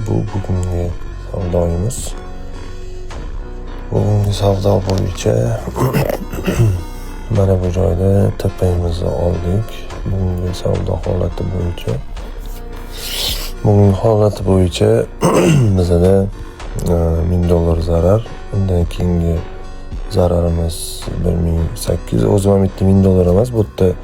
bu bugungi savdoyimiz. Bugungi savdo bo'yicha mana bu joyda tepamizni oldik. Bugungi savdo holati bo'yicha bizada $1000 zarar. Undan keyingi zararimiz 1800. O'zim ham aytdim $1000 emas, bu yerda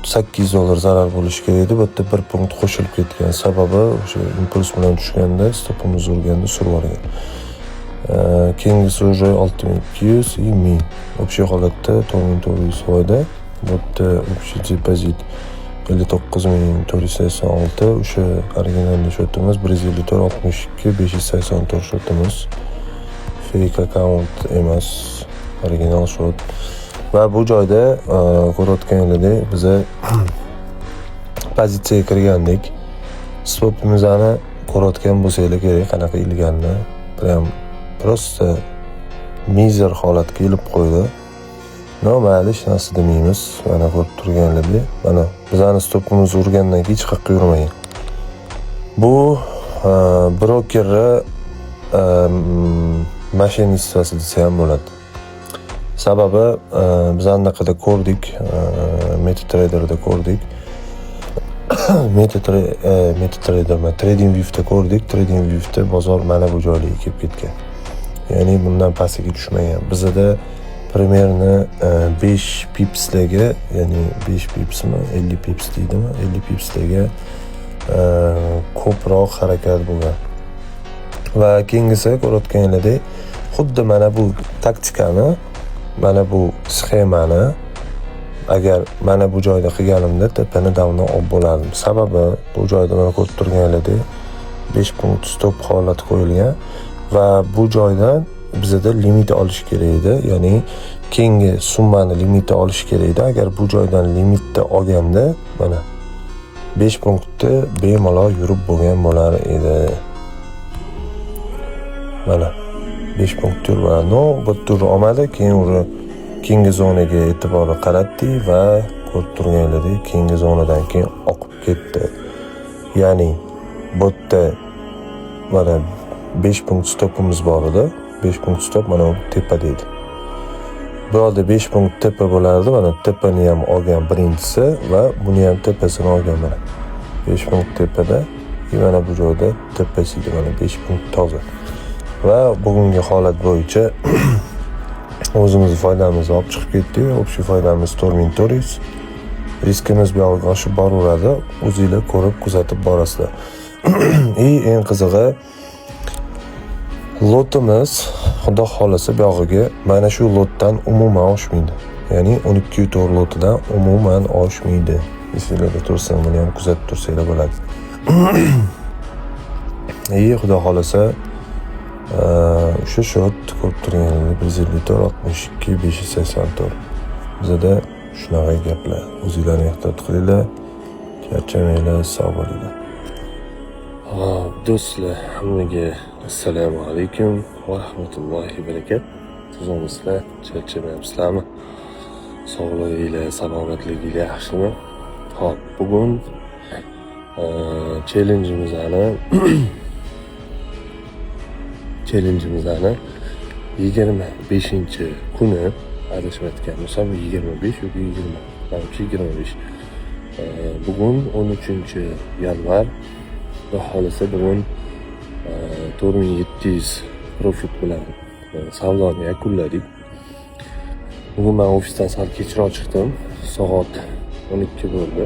$800 zarar bo'lishi kerak edi. Bu yerda 1 punkt qo'shilib ketgan. Sababi o'sha impuls bilan tushganda stopimiz urganda surib olgan. Keyingisi уже 6200 и 1000. Общий holatda 4400 foyda. Bu yerda общий depozit 59486. O'sha original shotimiz 154 62 584 shotimiz. Fake account emas, original shot. Va bu joyda ko'rayotganingizdek biz pozitsiyaga kirgandik. Stopimizni ko'rayotgan bo'lsanglar kerak, qanaqa ilganini. Prям просто mizer holatga ilib qo'ydi. Mayli, hech narsa demaymiz. Mana ko'rib turganingizda, mana bizning stopimiz urgandan keyin hech qayerga yurmagan. Bu brokerni mashinistasi desa ham bo'ladi. Sababi biz anaqada ko'rdik, MetaTrader'da ko'rdik. MetaTrader, TradingView'da ko'rdik. TradingView'da bozor mana bu joylarga kelib ketgan. Ya'ni bundan pastiga tushmagan. Bizda primerni 5 pipslarga, ya'ni 5 pipsmi, 50 pips deydimi? 50 pipslarga ko'proq harakat bo'lgan. Va keyingisi ko'rayotganingizdek, xuddi mana bu taktikani, mana bu sxemani agar mana bu joyda qilganimda tepani davno olib bo'lardim. Sababi bu joyda mana ko'rib turganingizdek 5 punkt stop holati qo'yilgan va bu joydan bizda limit olish kerak edi. Ya'ni keyingi summani limiti olish kerak edi. Agar bu joydan limitni olganda mana 5 punktni bemalol yurib bo'lgan bo'lar edi. Mana 5 punkt turib, bu tur olmadi. Keyin uni keyingi zonaga e'tibor qaratdi va ko'rib turganingizdek keyingi zonadan keyin oqib ketdi. Ya'ni bu yerda mana 5 punkt stopimiz bor edi. 5 punkt stop mana bu tepa deydi. Bu yerda 5 punkt tepa bo'lardi. Mana tepani ham olgan birinchisi va buni ham tepasini olgan mana. 5 punkt tepada, mana bu joyda tepasi edi, mana 5 punkt toza. Va bugungi holat bo'yicha o'zimiz foydamizni olib chiqib ketdik. Общий foydamiz 4400. Riskimiz bu yoqqa oshib boraveradi. O'zingizlar ko'rib, kuzatib borasizlar. Eng qizig'i lotimiz xudo xolasa bu yog'iga mana shu lotdan umuman oshmaydi. Ya'ni 12.4 lotidan umuman oshmaydi. Esingizda tursin, buni ham kuzatib tursanglar bo'ladi. Xudo xolasa o'sha shot ko'rib turganingizdek 154 62 584. Bizda shunaqa gaplar. O'zingizlarni ehtiyot qilinglar. Charchamanglar, sog' bo'linglar. Do'stlar, hammaga assalomu alaykum va rahmatullohi va barakatuh. Tuzimizlar, charchamayapsizlarmi? Sog'lig'inglar, salomatliginglar yaxshimi? Hop, bugun challenge'imizni 25-kuni adashmayotgan bo'lsam 25 yoki 20, balki 25. Bugun 13-yanvar. Xudo xolasa bugun 4700 profit bilan savdoni yakunladik. Bugun men ofisdan sal kechroq chiqdim. Soat 12 bo'ldi.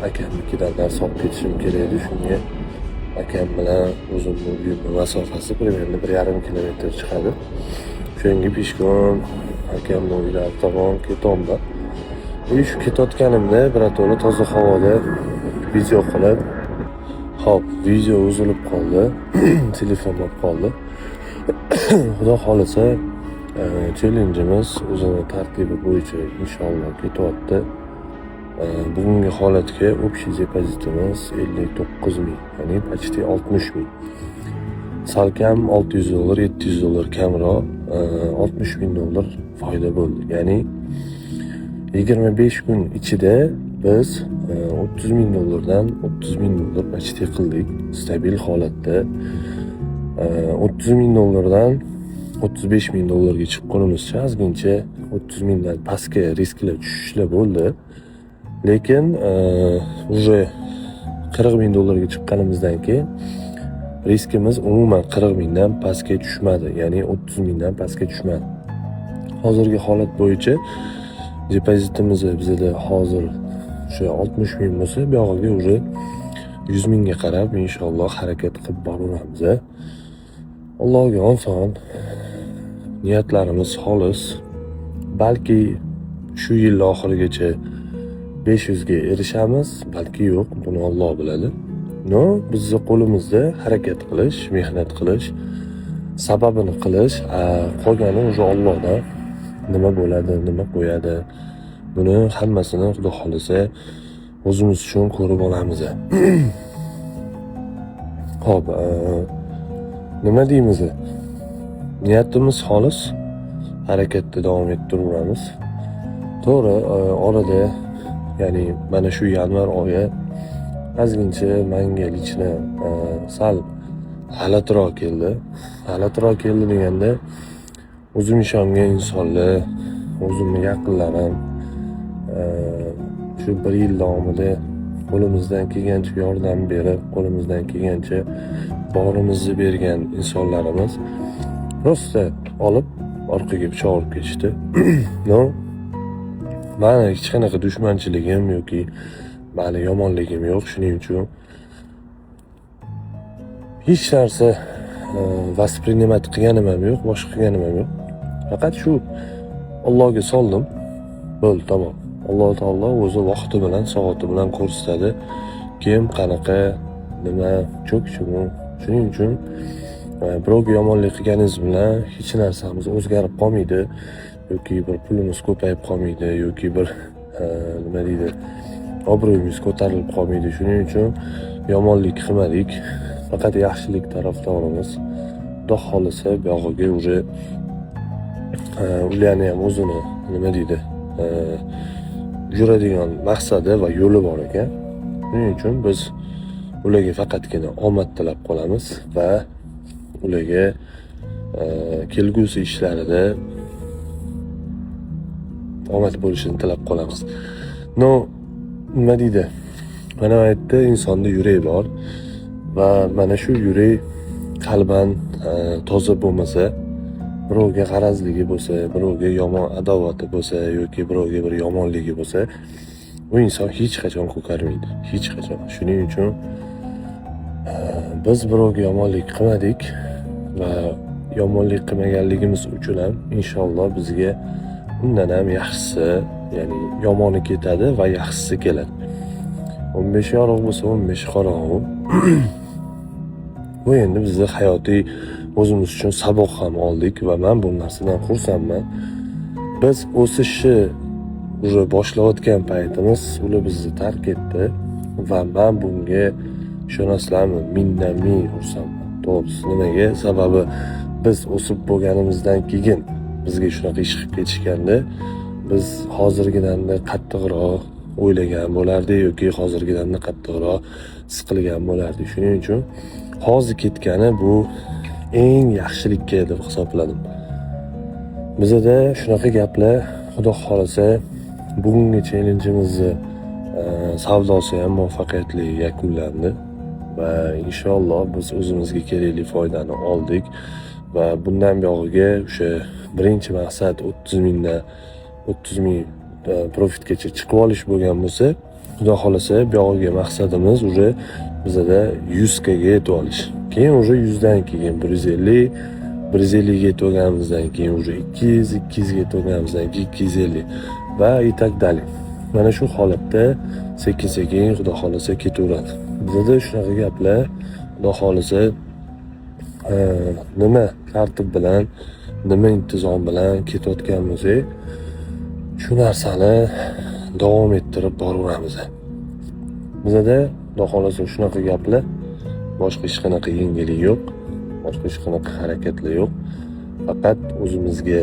Akamnikidan dars olib ketishim kerak edi. Shunga akam bilan o'zimning uyimning masofasi примерно 1,5 kilometr chiqadi. Shunga peshkom akamning uylari tomon ketyapman. Shu ketayotganimda birato'la toza havoda video qilib, hop, video uzilib qoldi. Telefon olib qoldi. Xudo xolasa challenge'imiz o'zining tartibi bo'yicha inshaalloh ketyapti. Bugungi holatga общий depozitimiz 59.000, ya'ni почти 60.000. Salkam $600, $700 kamroq $60.000 foyda bo'ldi. Ya'ni 25 kun ichida biz 30 ming dollardan 30 ming dollar почти qildik stabil holatda. 30 ming dollardan 35 ming dollarga chiqib qolishimizcha ozgincha 30 mingdan pastga risklar tushishlar bo'ldi. Lekin уже 40 ming dollarga chiqqanimizdan keyin riskimiz umuman 40 mingdan pastga tushmadi, ya'ni 30 mingdan pastga tushmadi. Hozirgi holat bo'yicha depozitimiz bizda hozir o'sha 60 ming bo'lsa, bu yog'iga уже 100 mingga qarab inshaalloh harakat qilib boraveramiz. Allohga oson, niyatlarimiz xolis. Balki shu yil oxirigacha 500 ga erishamiz, balki yo'q, buni Alloh biladi. No, bizning qo'limizda harakat qilish, mehnat qilish, sababini qilish, qolgani o'sha Allohdan. Nima bo'ladi, nima qo'yadi, buni hammasini Xudo xolisa o'zimiz uchun ko'rib olamiz. Xo'p, nima deymiz? Niyatimiz xolis, harakatda davom ettiraveramiz. To'g'ri, orada ya'ni mana shu yanvar oyi ozgincha menga lichna sal g'alatiroq keldi. G'alatiroq keldi deganda, o'zim ishongan insonlar, o'zimning yaqinlarim shu bir yil davomida qo'limizdan kelgancha yordam berib, qo'limizdan kelgancha borimizni bergan insonlarimiz rosta olib orqaga pichoq urib ketishdi. No, mani hech qanaqa dushmanchiligim yoki mani yomonligim yo'q, shuning uchun hech narsa vоспринимать qilganim ham yo'q, boshqa qilganim ham yo'q. Faqat shu Allohga soldim. Bo'ldi, tamom. Alloh taolo o'zi vaqti bilan, soati bilan ko'rsatadi. Kim qanaqa, nima cho'kishini. Shuning uchun birovga yomonlik qilganingiz bilan hech narsamiz o'zgarib qolmaydi, yoki bir pulimiz ko'payib qolmaydi, yoki bir nima deydi, obro'yimiz ko'tarilib qolmaydi. Shuning uchun yomonlik qilmadik. Faqat yaxshilik tarafdorimiz. Xudo xolisa bu yog'iga уже ularni ham o'zini nima deydi, yuradigan maqsadi va yo'li bor ekan. Shuning uchun biz ularga faqatgina omad tilab qolamiz va ularga kelgusi ishlarida omad bo'lishini tilab qolamiz. No, nima deydi? Mana bu yerda insonda yurak bor va mana shu yurak qalban toza bo'lmasa, birovga qarazligi bo'lsa, birovga yomon adovati bo'lsa yoki birovga bir yomonligi bo'lsa, u inson hech qachon ko'karmaydi, hech qachon. Shuning uchun biz birovga yomonlik qilmadik va yomonlik qilmaganligimiz uchun ham inshaalloh bizga undan ham yaxshisi, ya'ni yomoni ketadi va yaxshisi keladi. 15 yorug' bo'lsa 15 qorong'u. Bu endi bizning hayotiy o'zimiz uchun saboq ham oldik va men bu narsadan xursandman. Biz o'sishni уже boshlayotgan paytimiz ular bizni tark etdi va men bunga ishonasizlarmi, mingdan ming xursandman. To'g'risi, nimaga? Sababi biz o'sib bo'lganimizdan keyin bizga shunaqa ish qilib ketishganda, biz hozirgidan qattiqroq o'ylagan bo'lardik yoki hozirgidan qattiqroq siqilgan bo'lardik. Shuning uchun hozir ketgani bu eng yaxshilikka deb hisobladim. Bizda shunaqa gaplar, Xudo xolisa, bugungi challengeimizni savdosi ham muvaffaqiyatli yakunlandi va inshaalloh biz o'zimizga kerakli foydani oldik va bundan buyog'iga o'sha birinchi maqsad 30 ming profitgacha chiqib olish bo'lgan bo'lsa, Xudo xolasa bu yog'iga maqsadimiz уже bizda 100 ga yetib olish. Keyin уже 100 dan keyin 150 ga yetib olganimizdan keyin уже 200 ga yetib olganimizdan keyin 250 va так dalay. Mana shu holatda sekin-sekin Xudo xolasa ketaveradi. Bizda shunaqa gaplar, Xudo xolasa nima tartib bilan, nima intizom bilan ketayotgan bo'lsak, shu narsani davom ettirib boraveramiz. Bizda Xudo xolasa shunaqa gaplar, boshqa hech qanaqa yengillik yo'q, boshqa hech qanaqa harakatlar yo'q. Faqat o'zimizga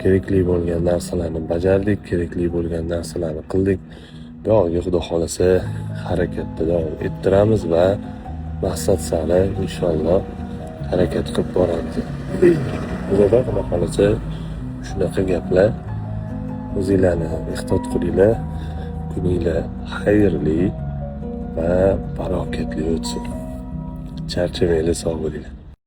kerakli bo'lgan narsalarni bajardik, kerakli bo'lgan narsalarni qildik. Buyog'iga Xudo xolasa harakatda davom ettiramiz va maqsad sari inshaalloh harakat qilib boramiz. Xudo xolasa shunaqa gaplar. O'zinglarni ehtiyot qilinglar. Kuninglar xayrli va barokatli o'tsin. Charchamanglar, sog' bo'linglar.